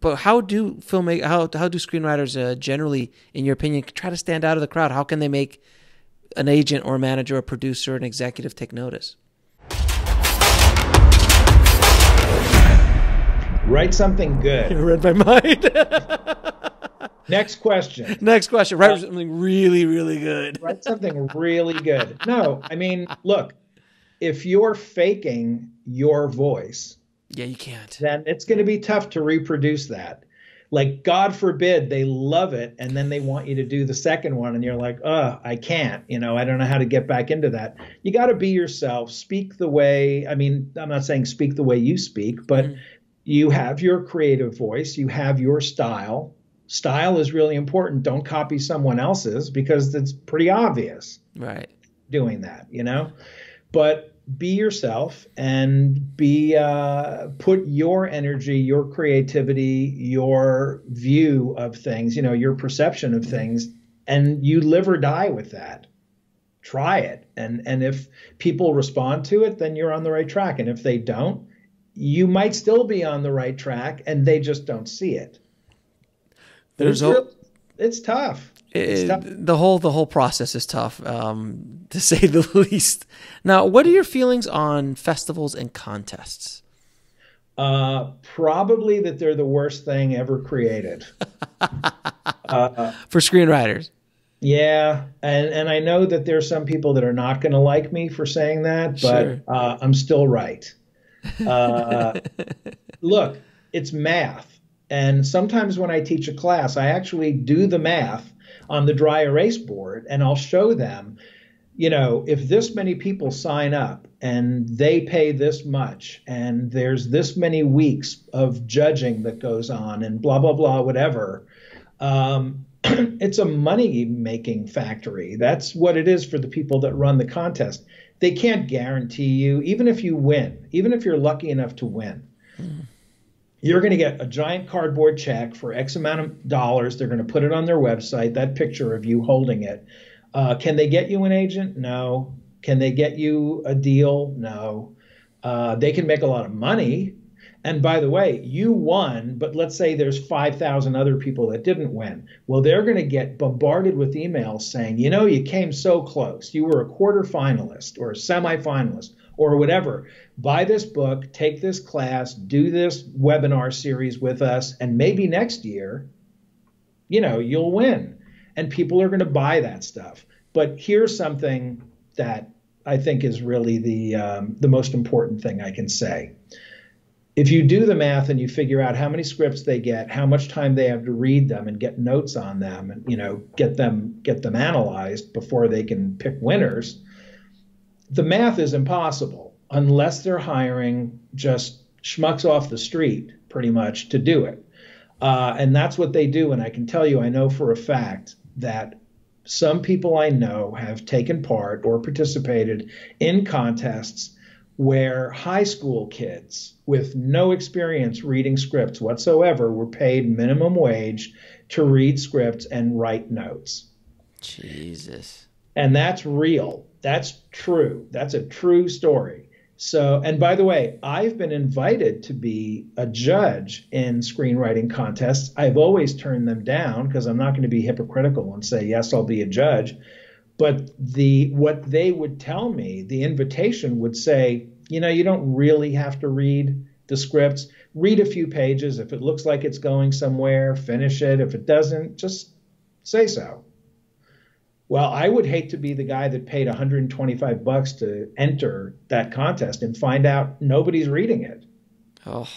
But how do how do screenwriters generally, in your opinion, try to stand out of the crowd? How can they make an agent or a manager, a producer, an executive take notice? Write something good. You read my mind. Next question. Next question. Write something really, really good. Write something really good. No, I mean, look, if you're faking your voice, yeah, you can't. Then it's going to be tough to reproduce that. Like, God forbid they love it and then they want you to do the second one and you're like, I can't, I don't know how to get back into that. You got to be yourself, speak the way, I mean, I'm not saying speak the way you speak, but you have your creative voice, you have your style. Style is really important. Don't copy someone else's because it's pretty obvious. Right. Doing that, but be yourself and put your energy, your creativity, your view of things, your perception of things, and you live or die with that. Try it. And if people respond to it, then you're on the right track. And if they don't, you might still be on the right track and they just don't see it. It's tough. The whole process is tough, to say the least. Now, what are your feelings on festivals and contests? Probably that they're the worst thing ever created. For screenwriters. Yeah, and I know that there's some people that are not going to like me for saying that, but sure. I'm still right. Look, it's math. And sometimes when I teach a class, I actually do the math on the dry erase board, and I'll show them, if this many people sign up and they pay this much and there's this many weeks of judging that goes on and blah, blah, blah, whatever, it's a money-making factory. That's what it is for the people that run the contest. They can't guarantee you, even if you win, even if you're lucky enough to win, you're going to get a giant cardboard check for X amount of dollars. They're going to put it on their website, that picture of you holding it. Can they get you an agent? No. Can they get you a deal? No. They can make a lot of money. And by the way, you won, but let's say there's 5,000 other people that didn't win. Well, they're going to get bombarded with emails saying, you came so close. You were a quarter finalist or a semifinalist or whatever. Buy this book, take this class, do this webinar series with us, and maybe next year, you'll win. And people are going to buy that stuff. But here's something that I think is really the most important thing I can say. If you do the math and you figure out how many scripts they get, how much time they have to read them and get notes on them and, get them analyzed before they can pick winners, the math is impossible unless they're hiring just schmucks off the street pretty much to do it. And that's what they do. And I can tell you, I know for a fact that some people I know have taken part or participated in contests where high school kids with no experience reading scripts whatsoever were paid minimum wage to read scripts and write notes. Jesus. And that's real. That's true. That's a true story. So, and by the way, I've been invited to be a judge in screenwriting contests. I've always turned them down because I'm not going to be hypocritical and say, yes, I'll be a judge. But what they would tell me, the invitation would say, you don't really have to read the scripts. Read a few pages. If it looks like it's going somewhere, finish it. If it doesn't, just say so. Well, I would hate to be the guy that paid $125 to enter that contest and find out nobody's reading it. Oh.